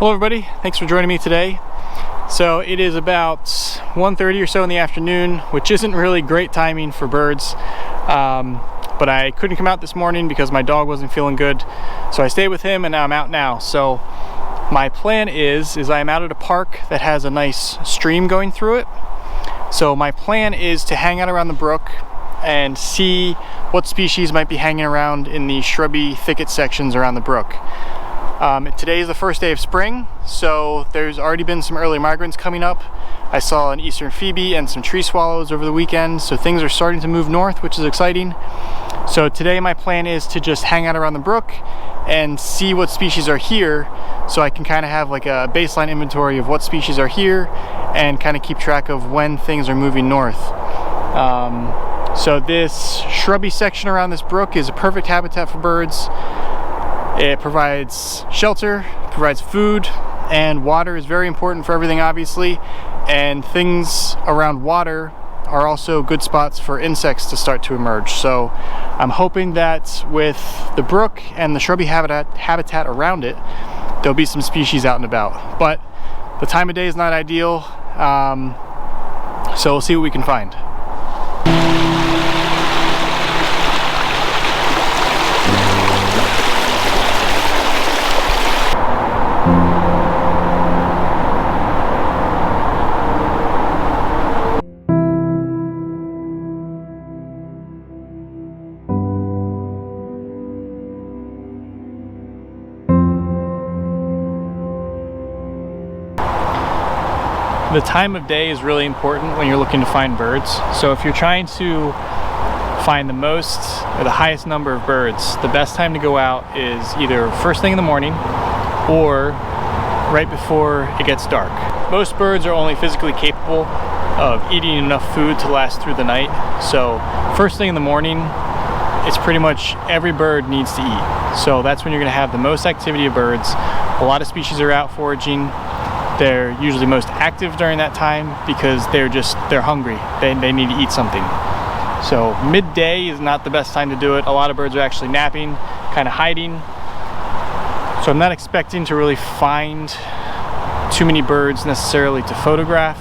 Hello everybody, thanks for joining me today. So it is about 1:30 or so in the afternoon, which isn't really great timing for birds. But I couldn't come out this morning because my dog wasn't feeling good. So I stayed with him and now I'm out now. So my plan is I'm out at a park that has a nice stream going through it. So my plan is to hang out around the brook and see what species might be hanging around in the shrubby thicket sections around the brook. Today is the first day of spring, so there's already been some early migrants coming up. I saw an eastern phoebe and some tree swallows over the weekend, so things are starting to move north, which is exciting. So today my plan is to just hang out around the brook and see what species are here, so I can kind of have like a baseline inventory of what species are here and kind of keep track of when things are moving north. So this shrubby section around this brook is a perfect habitat for birds. It provides shelter, provides food, and water is very important for everything, obviously. And things around water are also good spots for insects to start to emerge. So I'm hoping that with the brook and the shrubby habitat around it, there'll be some species out and about. But the time of day is not ideal, so we'll see what we can find. The time of day is really important when you're looking to find birds. So if you're trying to find the most or the highest number of birds, the best time to go out is either first thing in the morning or right before it gets dark. Most birds are only physically capable of eating enough food to last through the night. So first thing in the morning, it's pretty much every bird needs to eat. So that's when you're gonna have the most activity of birds. A lot of species are out foraging. They're usually most active during that time because they're hungry. They need to eat something. So midday is not the best time to do it. A lot of birds are actually napping, kind of hiding. So I'm not expecting to really find too many birds necessarily to photograph.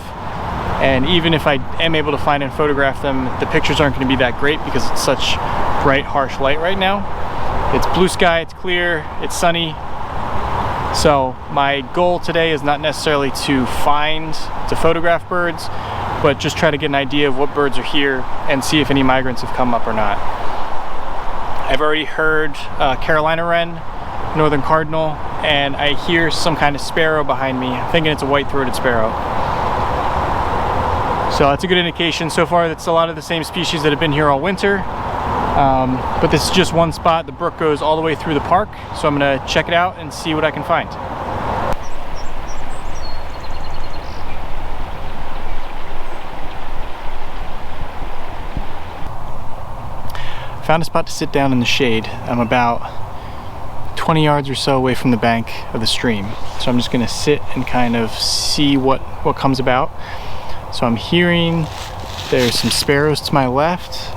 And even if I am able to find and photograph them, the pictures aren't going to be that great because it's such bright, harsh light right now. It's blue sky, it's clear, it's sunny. So my goal today is not necessarily to photograph birds, but just try to get an idea of what birds are here and see if any migrants have come up or not. I've already heard Carolina wren, northern cardinal, and I hear some kind of sparrow behind me. I'm thinking it's a white-throated sparrow. So that's a good indication. So far that's a lot of the same species that have been here all winter. But this is just one spot. The brook goes all the way through the park, so I'm gonna check it out and see what I can find. Found a spot to sit down in the shade. I'm about 20 yards or so away from the bank of the stream. So I'm just gonna sit and kind of see what comes about. So I'm hearing there's some sparrows to my left.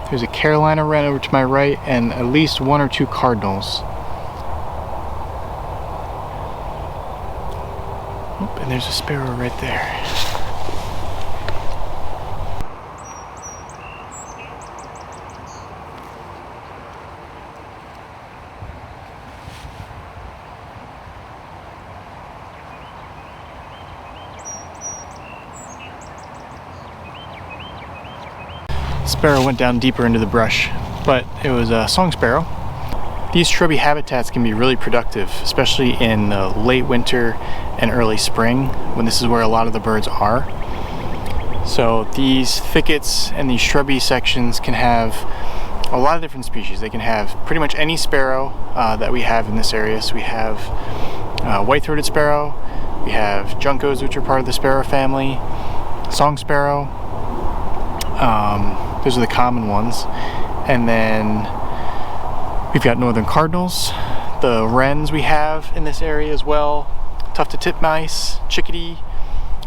There's a Carolina wren over to my right and at least one or two cardinals. Oh, and there's a sparrow right there. Sparrow went down deeper into the brush, but it was a song sparrow. These shrubby habitats can be really productive, especially in the late winter and early spring, when this is where a lot of the birds are. So these thickets and these shrubby sections can have a lot of different species. They can have pretty much any sparrow that we have in this area. So we have white-throated sparrow, we have juncos, which are part of the sparrow family, song sparrow. Those are the common ones. And then we've got northern cardinals, the wrens we have in this area as well, tufted titmice, chickadee.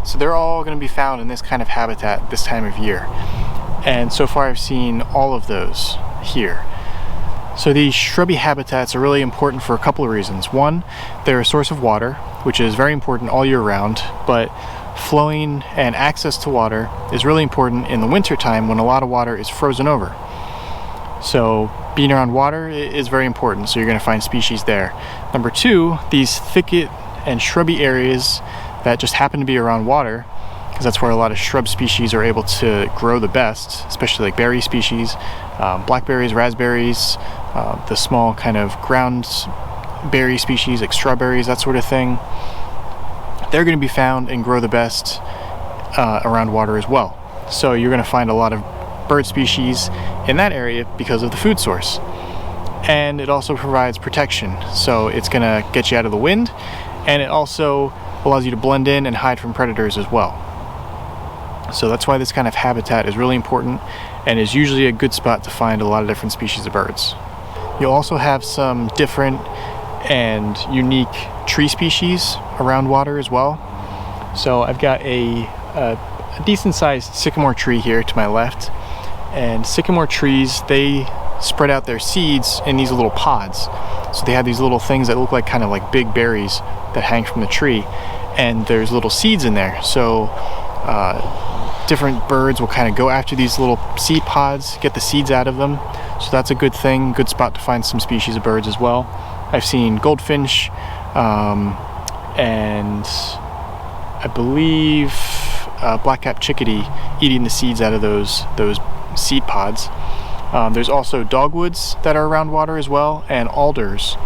So they're all going to be found in this kind of habitat this time of year. And so far I've seen all of those here. So these shrubby habitats are really important for a couple of reasons. One, they're a source of water, which is very important all year round, but flowing and access to water is really important in the winter time when a lot of water is frozen over. So being around water is very important, so you're going to find species there. Number two, these thicket and shrubby areas that just happen to be around water, because that's where a lot of shrub species are able to grow the best, especially like berry species, blackberries, raspberries, the small kind of ground berry species like strawberries, that sort of thing. They're going to be found and grow the best around water as well. So you're going to find a lot of bird species in that area because of the food source. And it also provides protection, so it's going to get you out of the wind, and it also allows you to blend in and hide from predators as well. So that's why this kind of habitat is really important and is usually a good spot to find a lot of different species of birds. You'll also have some different and unique tree species around water as well. So I've got a decent sized sycamore tree here to my left, and sycamore trees, they spread out their seeds in these little pods. So they have these little things that look like kind of like big berries that hang from the tree, and there's little seeds in there. So different birds will kind of go after these little seed pods, get the seeds out of them. So that's a good thing, good spot to find some species of birds as well. I've seen goldfinch, and I believe black-capped chickadee eating the seeds out of those seed pods. There's also dogwoods that are around water as well, and alders.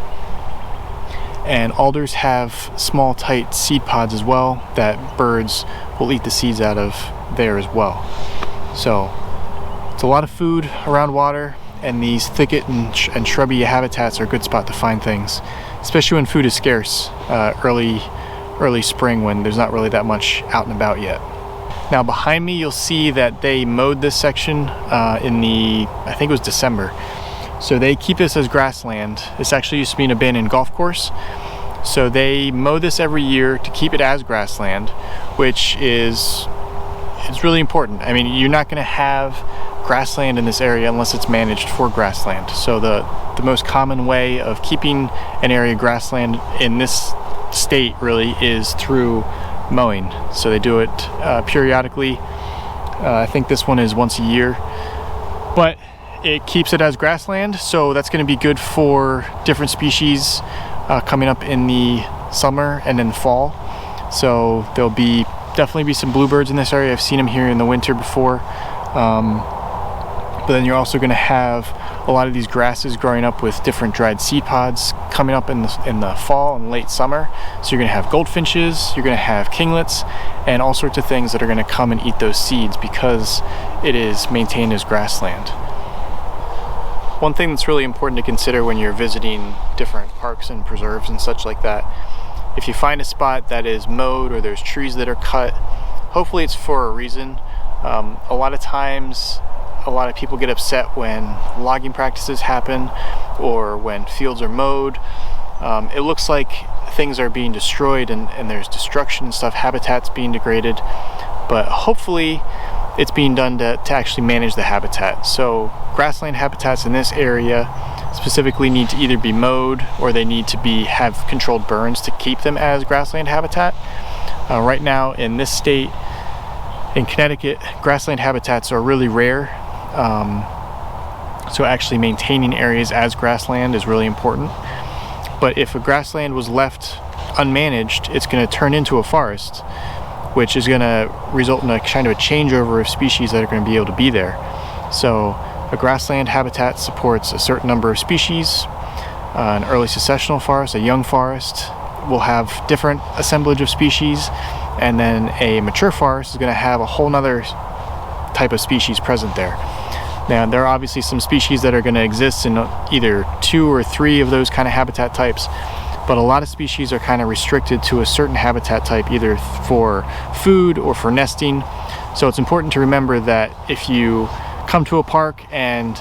And alders have small, tight seed pods as well that birds will eat the seeds out of there as well. So it's a lot of food around water, and these thicket and shrubby habitats are a good spot to find things, especially when food is scarce early spring when there's not really that much out and about yet. Now behind me you'll see that they mowed this section I think it was December. So they keep this as grassland. This actually used to be an abandoned golf course. So they mow this every year to keep it as grassland, which is really important. I mean, you're not going to have grassland in this area unless it's managed for grassland. So the most common way of keeping an area grassland in this state really is through mowing. So they do it periodically. I think this one is once a year, but it keeps it as grassland, so that's going to be good for different species coming up in the summer and in fall. So there'll definitely be some bluebirds in this area. I've seen them here in the winter before. But then you're also going to have a lot of these grasses growing up with different dried seed pods coming up in the fall and late summer. So you're going to have goldfinches, you're going to have kinglets, and all sorts of things that are going to come and eat those seeds because it is maintained as grassland. One thing that's really important to consider when you're visiting different parks and preserves and such like that, if you find a spot that is mowed or there's trees that are cut, hopefully it's for a reason. A lot of times, a lot of people get upset when logging practices happen or when fields are mowed. It looks like things are being destroyed and there's destruction and stuff, habitats being degraded, but hopefully it's being done to actually manage the habitat. So grassland habitats in this area specifically need to either be mowed or they need to have controlled burns to keep them as grassland habitat. Right now in this state, in Connecticut, grassland habitats are really rare. So actually maintaining areas as grassland is really important. But if a grassland was left unmanaged, it's going to turn into a forest, which is going to result in a kind of a changeover of species that are going to be able to be there. So a grassland habitat supports a certain number of species. An early successional forest, a young forest, will have different assemblage of species, and then a mature forest is going to have a whole nother type of species present there. Now, there are obviously some species that are going to exist in either 2 or 3 of those kind of habitat types, but a lot of species are kind of restricted to a certain habitat type, either for food or for nesting. So it's important to remember that if you come to a park and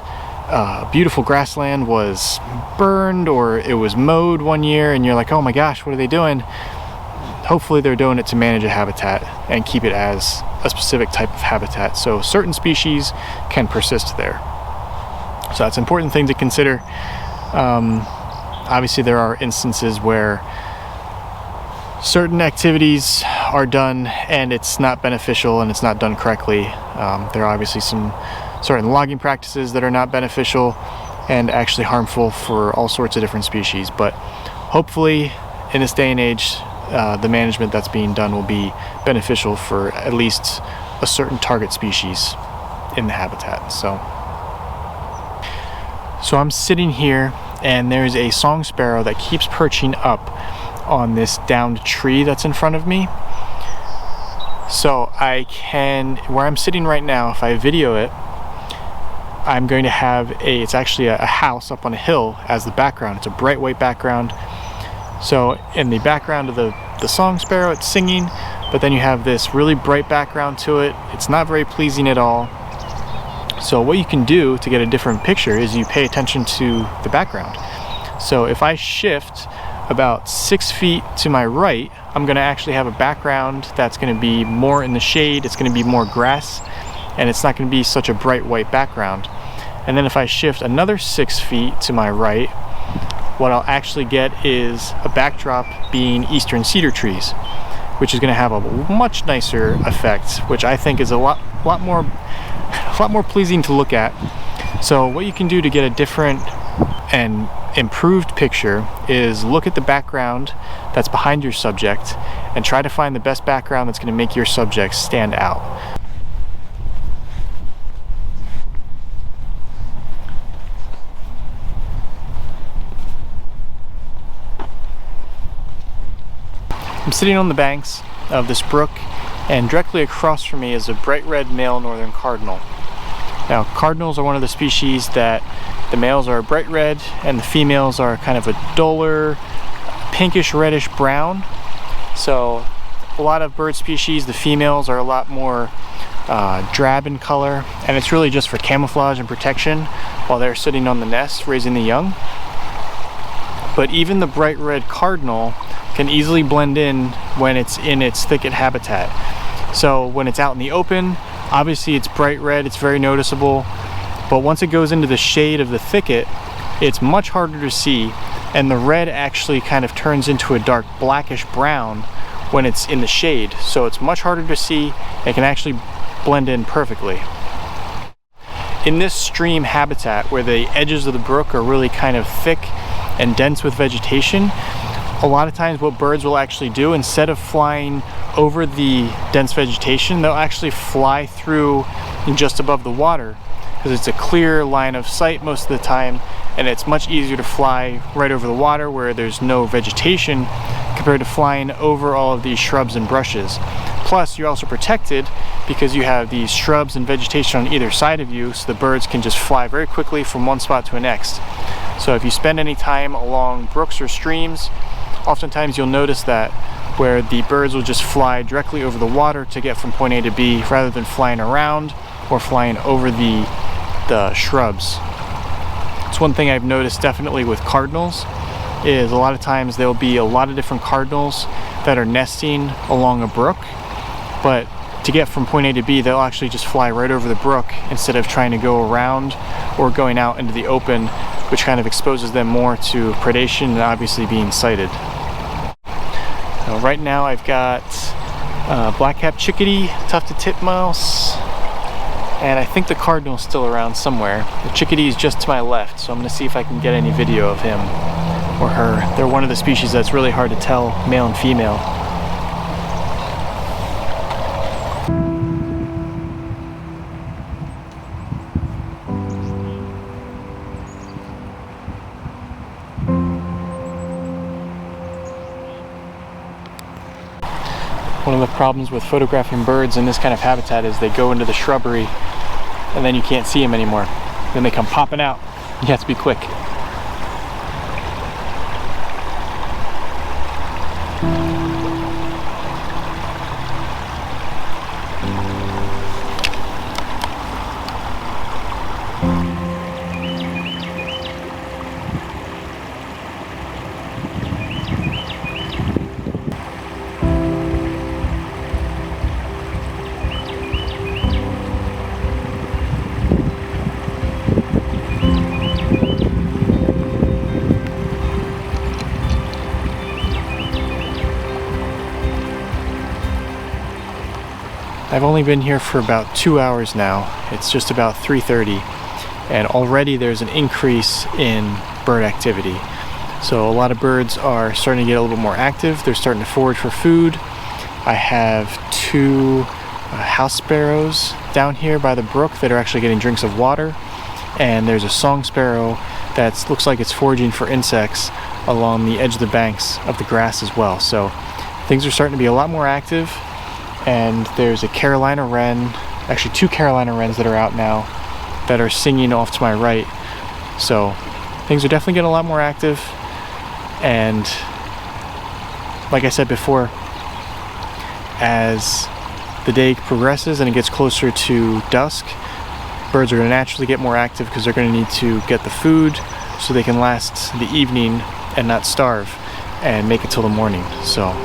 beautiful grassland was burned or it was mowed one year and you're like, oh my gosh, what are they doing? Hopefully they're doing it to manage a habitat and keep it as a specific type of habitat, so certain species can persist there. So that's an important thing to consider. Obviously there are instances where certain activities are done and it's not beneficial and it's not done correctly. There are obviously some certain logging practices that are not beneficial and actually harmful for all sorts of different species, but hopefully in this day and age the management that's being done will be beneficial for at least a certain target species in the habitat. So I'm sitting here and there's a song sparrow that keeps perching up on this downed tree that's in front of me. So where I'm sitting right now, if I video it, I'm going to have it's actually a house up on a hill as the background. It's a bright white background. So in the background of the song sparrow, it's singing, but then you have this really bright background to it. It's not very pleasing at all. So what you can do to get a different picture is you pay attention to the background. So if I shift about 6 feet to my right, I'm going to actually have a background that's going to be more in the shade. It's going to be more grass, and it's not going to be such a bright white background. And then if I shift another 6 feet to my right, what I'll actually get is a backdrop being eastern cedar trees, which is going to have a much nicer effect, which I think is a lot more pleasing to look at. So what you can do to get a different and improved picture is look at the background that's behind your subject and try to find the best background that's going to make your subject stand out. I'm sitting on the banks of this brook, and directly across from me is a bright red male northern cardinal. Now, cardinals are one of the species that the males are bright red and the females are kind of a duller pinkish reddish brown. So a lot of bird species, the females are a lot more drab in color, and it's really just for camouflage and protection while they're sitting on the nest raising the young. But even the bright red cardinal can easily blend in when it's in its thicket habitat. So when it's out in the open, obviously it's bright red, it's very noticeable, but once it goes into the shade of the thicket, it's much harder to see, and the red actually kind of turns into a dark blackish brown when it's in the shade, so it's much harder to see. It can actually blend in perfectly. In this stream habitat where the edges of the brook are really kind of thick and dense with vegetation, a lot of times what birds will actually do, instead of flying over the dense vegetation, they'll actually fly through and just above the water, because it's a clear line of sight most of the time, and it's much easier to fly right over the water where there's no vegetation compared to flying over all of these shrubs and brushes. Plus, you're also protected because you have these shrubs and vegetation on either side of you, so the birds can just fly very quickly from one spot to the next. So if you spend any time along brooks or streams, oftentimes you'll notice that where the birds will just fly directly over the water to get from point A to B rather than flying around or flying over the shrubs. It's one thing I've noticed definitely with cardinals is a lot of times there'll be a lot of different cardinals that are nesting along a brook, but to get from point A to B, they'll actually just fly right over the brook instead of trying to go around or going out into the open, which kind of exposes them more to predation and obviously being sighted. Right now I've got black-capped chickadee, tufted titmouse, and I think the cardinal's still around somewhere. The chickadee is just to my left, so I'm going to see if I can get any video of him or her. They're one of the species that's really hard to tell male and female. One of the problems with photographing birds in this kind of habitat is they go into the shrubbery and then you can't see them anymore. Then they come popping out. You have to be quick. I've only been here for about 2 hours now. It's just about 3:30, and already there's an increase in bird activity. So a lot of birds are starting to get a little bit more active. They're starting to forage for food. I have 2 house sparrows down here by the brook that are actually getting drinks of water, and there's a song sparrow that looks like it's foraging for insects along the edge of the banks of the grass as well. So things are starting to be a lot more active, and there's a Carolina wren, actually 2 Carolina wrens that are out now that are singing off to my right. So things are definitely getting a lot more active, and like I said before, as the day progresses and it gets closer to dusk, birds are going to naturally get more active because they're going to need to get the food so they can last the evening and not starve and make it till the morning. So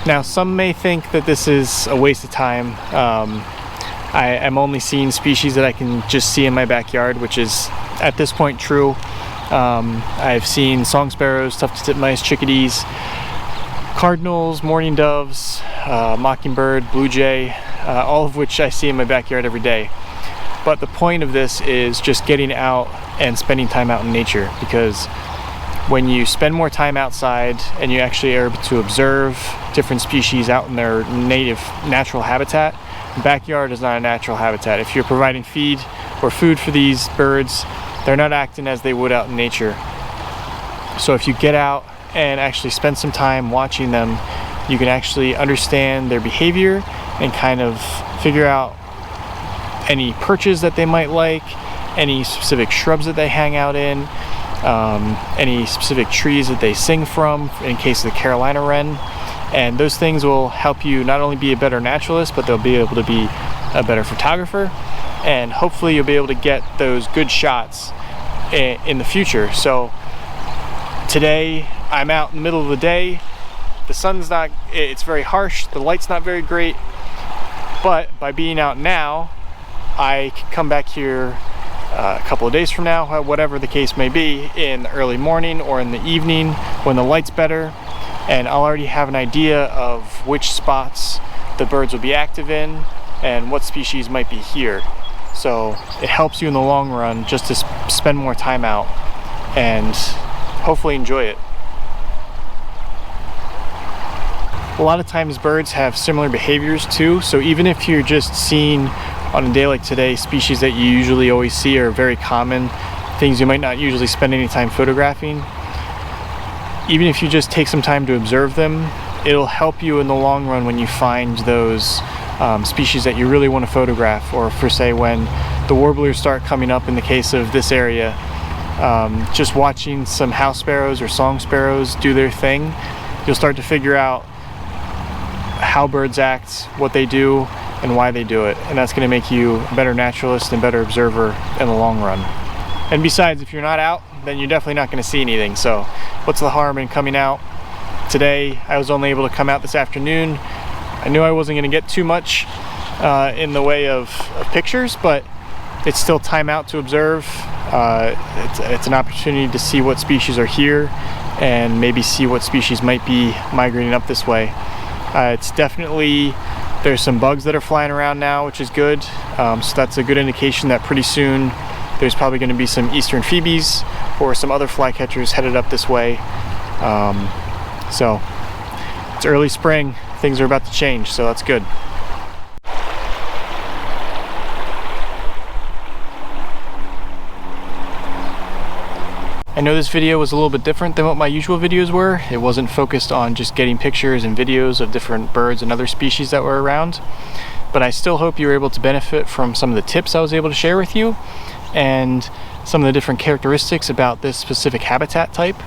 now, some may think that this is a waste of time. I am only seeing species that I can just see in my backyard, which is at this point true. I've seen song sparrows, tufted titmice, chickadees, cardinals, mourning doves, mockingbird, blue jay, all of which I see in my backyard every day. But the point of this is just getting out and spending time out in nature, because when you spend more time outside and you actually are able to observe different species out in their native natural habitat, the backyard is not a natural habitat. If you're providing feed or food for these birds, they're not acting as they would out in nature. So if you get out and actually spend some time watching them, you can actually understand their behavior and kind of figure out any perches that they might like, any specific shrubs that they hang out in, any specific trees that they sing from, in case of the Carolina wren. And those things will help you not only be a better naturalist, but they'll be able to be a better photographer, and hopefully you'll be able to get those good shots in the future. So today I'm out in the middle of the day. The sun's not, it's very harsh, the light's not very great, but by being out now, I can come back here a couple of days from now, whatever the case may be, in the early morning or in the evening when the light's better, and I'll already have an idea of which spots the birds will be active in and what species might be here. So it helps you in the long run just to spend more time out and hopefully enjoy it. A lot of times birds have similar behaviors too, so even if you're just seeing on a day like today species that you usually always see are very common, things you might not usually spend any time photographing, even if you just take some time to observe them, it'll help you in the long run when you find those species that you really want to photograph, or for say when the warblers start coming up in the case of this area. Just watching some house sparrows or song sparrows do their thing, you'll start to figure out how birds act, what they do, and why they do it, and that's going to make you a better naturalist and better observer in the long run. And besides, if you're not out, then you're definitely not going to see anything, so what's the harm in coming out? Today I was only able to come out this afternoon. I knew I wasn't going to get too much in the way of pictures, but it's still time out to observe. It's an opportunity to see what species are here and maybe see what species might be migrating up this way. It's definitely, there's some bugs that are flying around now, which is good. So that's a good indication that pretty soon there's probably going to be some eastern phoebes or some other flycatchers headed up this way. So it's early spring, things are about to change, so that's good. I know this video was a little bit different than what my usual videos were. It wasn't focused on just getting pictures and videos of different birds and other species that were around, but I still hope you were able to benefit from some of the tips I was able to share with you and some of the different characteristics about this specific habitat type.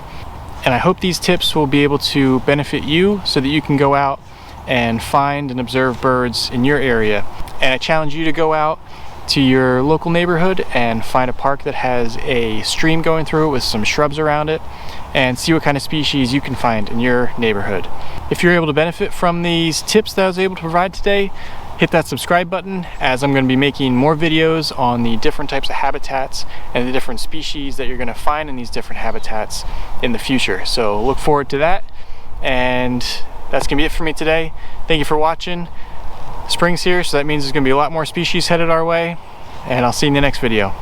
And I hope these tips will be able to benefit you so that you can go out and find and observe birds in your area. And I challenge you to go out to your local neighborhood and find a park that has a stream going through it with some shrubs around it and see what kind of species you can find in your neighborhood. If you're able to benefit from these tips that I was able to provide today, hit that subscribe button, as I'm going to be making more videos on the different types of habitats and the different species that you're going to find in these different habitats in the future. So look forward to that, and that's going to be it for me today. Thank you for watching. Spring's here, so that means there's going to be a lot more species headed our way, and I'll see you in the next video.